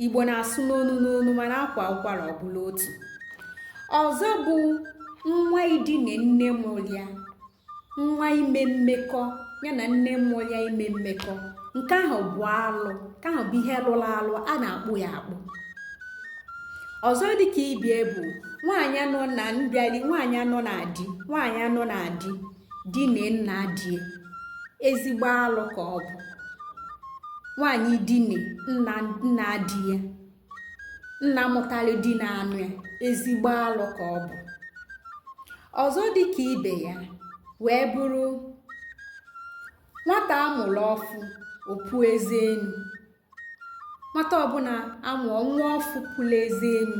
Igbo na-asụ n'onu n'onu mana akwa ụkwara ọbụla otu. Ọzọ bụ nwa idine nne mụlịa, nwa ime mmekọ ya na nne mụlịa ime mmekọ. Nke ahụ bụ alụ, nke ahụ bụ ihe lụrụ alụ, a na-akpụ ya akpụ. Ọzọ dịka ibie bụ nwaanyị anọ na mbịali, nwaanyị anọ na di, nwaanyị anọ na di, di na nna di, ezigbo alụ ka ọ bụ. Nwaanyị dine nna di ya, nna mụtali di na anụ ya, ezigbo alụ ka ọ bụ. Ọzọ dịka ibe ya wee bụrụ nwata amụrụ ọfụ opu eze enu. Nwata ọbụla amụọ nwa ọfụ pụlụ eze enu,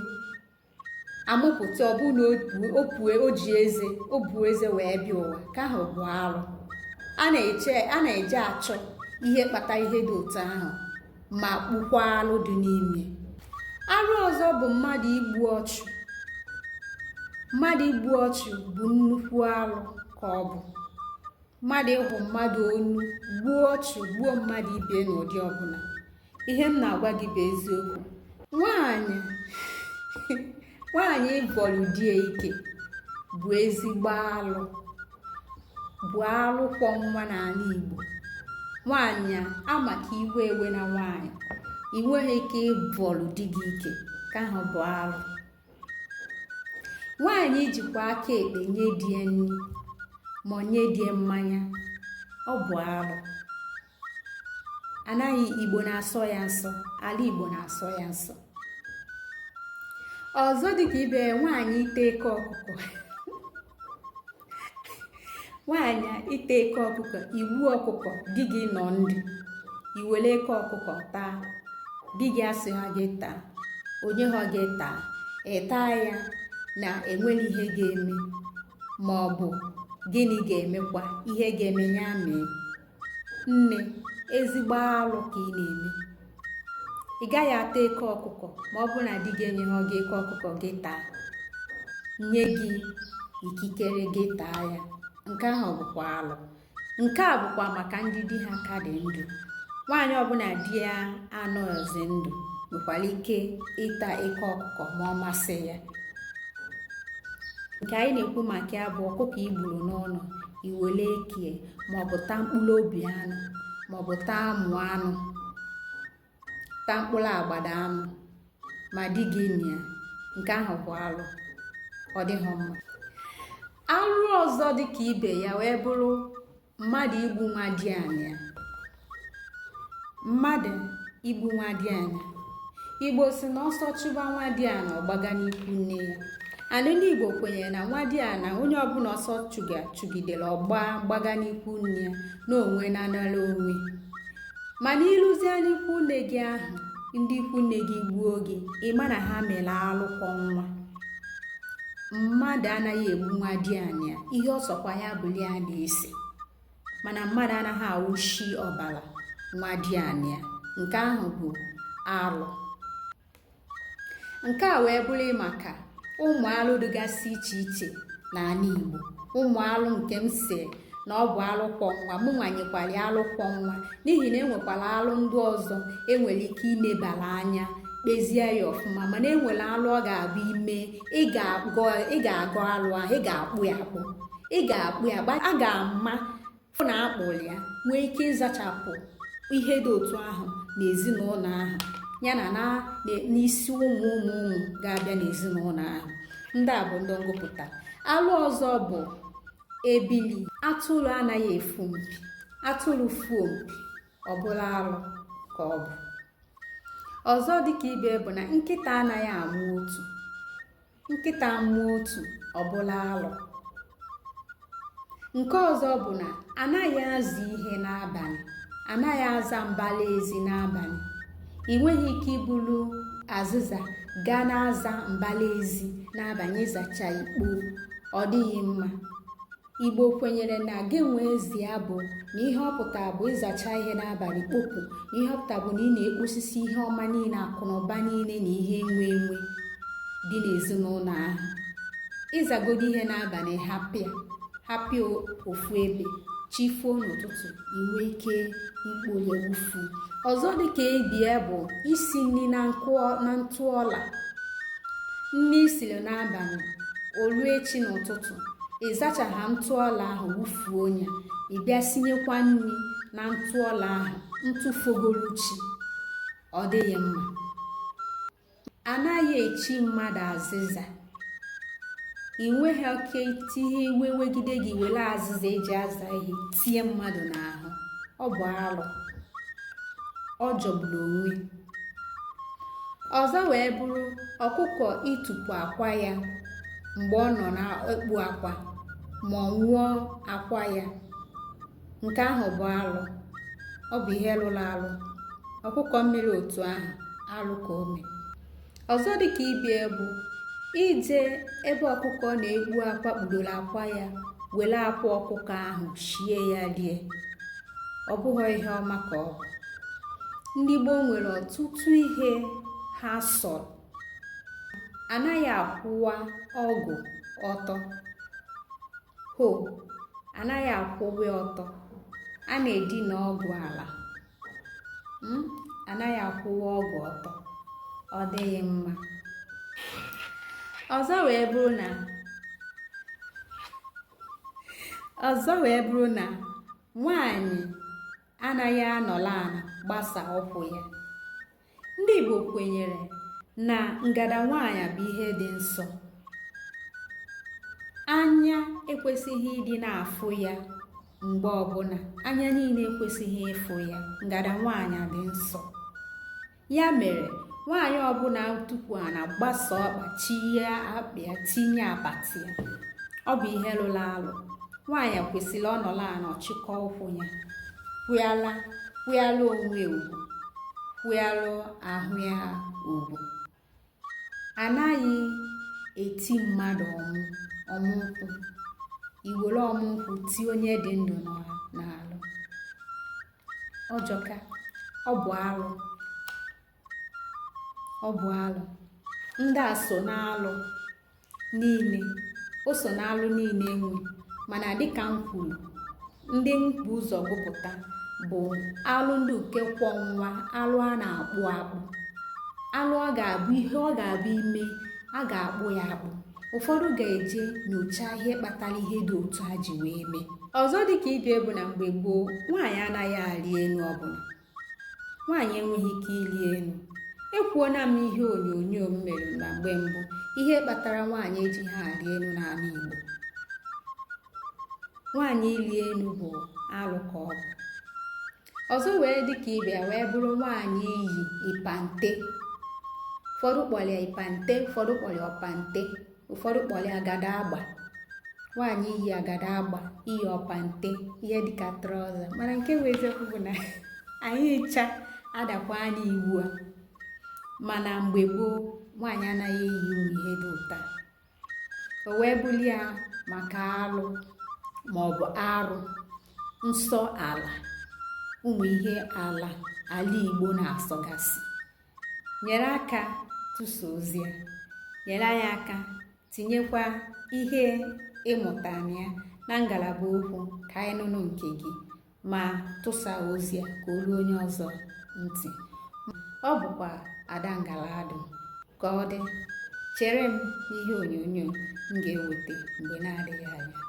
amụpụta ọbụla o ji eze, o bu eze wee bịa ụwa, ka ahụ bụ alụ. A na-eje achọ ihe kpata ihe dị otu ahụ ma kpụkwa alụ dị n'ime. Alụ ọzọ bụ mmadụ igbu ọchụ. Mmadụ igbu ọchụ bụ nnukwu alụ ka ọ bụ. Mmadụ ịhụ mmadụ onu, gbuo ọchụ, gbuo mmadụ ibe n'ụdị ọbụla. Ihe m na-agwa gị bụ eziokwu. Nwaanyị ịbọrọ di ya ike bụ ezigbo alụ, bụ alụ kwọ nwa n'ala Igbo. Nwaanyị a maka iwe ewe na nwaanyị, ị nweghị ike ịbọrọ di gị ike, ka ahụ bụ alụ. Nwaanyị jikwa aka ekpe nye di ya nri ma nye di ya mmanya, ọ bụ alụ. Anaghị Igbo na-asọ ya nsọ, ala Igbo na-asọ ya nsọ. Ọzọ dịka ibe nwaanyị ite eke ọkụkọ. Nwaanyị ite eke ọkụkọ, igbu ọkụkọ, di gị nọ ndụ, iwere eke ọkụkọ taa, di gị asị ha gị taa, onye ha gị taa, ịtaa ya na enwere ihe ga-eme, ma ọ bụ gịnị ga-emekwa, ihe ga-eme ya mee. Nne, ezigbo alụ ka ị na-eme. Ị gaghị ata eke ọkụkọ ma ọ bụ na di gị enyeghị gị eke ọkụkọ gị taa, nye gị ikikere gị taa ya. Nke ahụ bụkwa alụ. Nke a bụkwa maka ndị di ha ka dị ndụ. Nwaanyị ọbụla di ya anọghịzi ndụ nwekwara ike ịta eke ọkụkọ ma ọ masị ya. Nke anyị na-ekwu maka ya bụ ọkụkọ igburu n'ọnụ, iwere eke maọbụ taa mkpụrụ obi anụ, maọbụ taa amụ anụ, taa mkpụrụ agbada anụ ma di gị nị ya. Nke ahụ bụ alụ, ọ dịghị mma. Alụ ọzọ dịka ibe ya wee bụrụ mmadụ igbu nwa di anya. Mmadụ igbu nwa di anya. Igbo si na ọsọ chụba nwa di ana ọgbaga n'ikwu nne ya. Ndị Igbo kwenyere na nwa di ana onye ọbụla ọsọ chụgidere ọgbaga n'ikwu nne ya na onwe na-anara onwe. Mana ịlụzie n'ikwu nne gị ahụ, ndị ikwu nne gị gbuo gị, ịma na ha mere alụkwọ nwa. Mmadụ anaghị egbu nwa di anya, ihe ọsọkwa ya bụli ya na-ese. Mana mmadụ anaghị awụshi ọbara nwa di anya. Nke ahụ bụ alụ. Nke a wee bụrụ maka ụmụ alụ dịgasị iche iche n'ala Igbo. Ụmụ alụ nke m si na ọ bụ alụkwọ nwa, mụ nwanyekwara alụkwọ nwa, n'ihi na enwekwara alụ ndị ọzọ enwere ike inebara anya, kpezie ya ọfụma. Mana enwere alụ ọ ga-abụ ime, ị ga-agọ alụ ahụ, ị ga-akpụ ya akpụ, ị ga-akpụ ya, a ga-ama fụ na akpụrụ ya, nwee ike ịzachapụ ihe dị otu ahụ n'ezinụlọ ahụ, ya na n'isi ụmụ ga-abịa n'ezinụlọ ahụ. Ndị a bụ ndị ngụpụta. Alụ ọzọ bụ ebili. Atụrụ anaghị efu mpi. Atụrụ fuo mpi, ọ bụla alụ ka ọ bụ. Ọzọ dịka ibe bụ na nkịta anaghị amụ otu. Nkịta amụ otu, ọ bụla alụ. Nke ọzọ bụ na anaghị aza ihe n'abalị, anaghị aza mbala ezi n'abalị. Ị nweghị ike iburu azịza gaa na-aza mbala ezi n'abalị, ịzacha ikpo, ọ dịghị mma. Igbo kwenyere na gị nwee ezi ya bụ na ihe ọpụta bụ ịzacha ihe n'abalị kpopụ, na ihe ọpụta bụ na ị na-ekposisi ihe ọma niile, akụnụba niile na ihe enwe dị n'ezinụlọ ahụ. Ịzagodo ihe n'abalị, hapụ ofu ebe, chifuo n'ụtụtụ inwe ike ikpolie wufu. Ọzọ dịka ebie bụ isi nri na ntụ ọla. Nri isiri n'abalị olu echi n'ụtụtụ ịzachaha ntụ ọla ahụ wufuo ya, ị bịa sinyekwa nri na ntụ ọla ahụ ntụfogoluchi. Ọ dịghị mma. Anaghị echi mmadụ azịza. ị nweghị oke tinye iwe wegide gị were azịza eji aza ihe tie mmadụ n'ahụ. Ọ bụ arụ. Ọ jọgburu onwe. Ọzọ wee bụrụ ọkụkọ ịtụpụ akwa ya mgbe ọ nọ na-ekpu akwa ma ọ nwụọ akwa ya. Nke ahụ bụ arụ. Ọ bụ ihe rụrụ arụ. Ọkụkọ mmiri otu ahụ arụ ka o mee. Ọzọ dịka ibie bụ ije ebe ọkụkọ na-ekpu akwa kpudoro akwa ya were akwa ọkụkọ ahụ shie ya rie. Ọ bụghị ihe ọma ka ọ bụ. Ndị Gboo nwere ọtụtụ ihe ha sọrọ. Anaghị akwụwa ọgụ ọtọ. Anaghị akwụwa ọtọ. A na-edina ọgụ ala. Anaghị akwụwa ọgụ ọtọ. Ọ dịghị mma. Ọzọ wee bụrụ na nwaanyị anaghị anọla ala gbasa ụkwụ ya. Ndị Igbo kwenyere na ngada nwaanyị bụ ihe dị nsọ. Anya ekwesịghị ịdị na-afụ ya mgbe ọbụla. Anya niile ekwesịghị ịfụ ya. Ngada nwaanyị dị nsọ. Ya mere nwaanyị ọbụla tupu a na-agbasa ọkpa chie akpa ya tinye apati ya. Ọ bụ ihe rụrụ arụ. Nwaanyị kwesịrị ọnọla ala ọchịkọ ụkwụ ya, kwụyalụ onwe ugwu, kwụyalụ ahụ ya ugwu. Anaghị eti mmadụ ọmụnkwụ. Iwere ọmụnkwụ tie onye dị ndụ n'alụ. Ọjọka. Ọ bụ arụ. Ọ bụ arụ. Ndị a so n'alụ niile. O so n'alụ niile enwe. Mana dịka m kwuru, ndị mkpu ụzọ gụpụta bụ alụ ndị nke kwọ nwa, alụ a na-akpụ akpụ. Alụ ọ ga-abụ ihe ọ ga-abụ ime, a ga-akpụ ya akpụ. Ụfọdụ ga-eje nyochaa ihe kpatara ihe dị otu a ji wee mee. Ọzọ dịka ibie bụ na mgbe gboo nwaanyị anaghị arị enu ọbụla. Nwaanyị enweghị ike ịrị enu. Ekwuona m ihe onyonyo m mere na mgbe mbụ ihe kpatara nwaanyị ejighị arị enu n'ala Igbo. Nwaanyị ịrị enu bụ arụ ka ọ bụ. Ọzọ wee dịka ibia wee bụrụ nwaanyị iyi ịpante. Ụfọdụ kpọrọ ya ịpante, ụfọdụ kpọrọ ya ọpante, ụfọdụ kpọrọ ya agada agba. Nwaanyị iyi agada agba, iyi ọpante, ihe dịka trọza. Mana nke bụ eziokwu bụ na anyị ncha adakwa anya iwu a. Mana mgbe gboo nwaanyị anaghị eyi ụmụ ihe dị ụta. O wee bulie ya maka alụ maọbụ arụ, nsọ ala, ụmụ ihe ala Igbo na-asọgasị. Nyere aka tụsa ozi ya. Nyere anyị aka tinyekwa ihe ịmụta ya na ngalaba okwu ka anyị nụnụ nke gị ma tụsa ozi ya ka o ruo onye ọzọ ntị. Ọ bụkwa Ada Ngaladụ. Ka ọ dị, chere m n'ihe onyonyo m ga-eweta mgbe na-adịghị anya.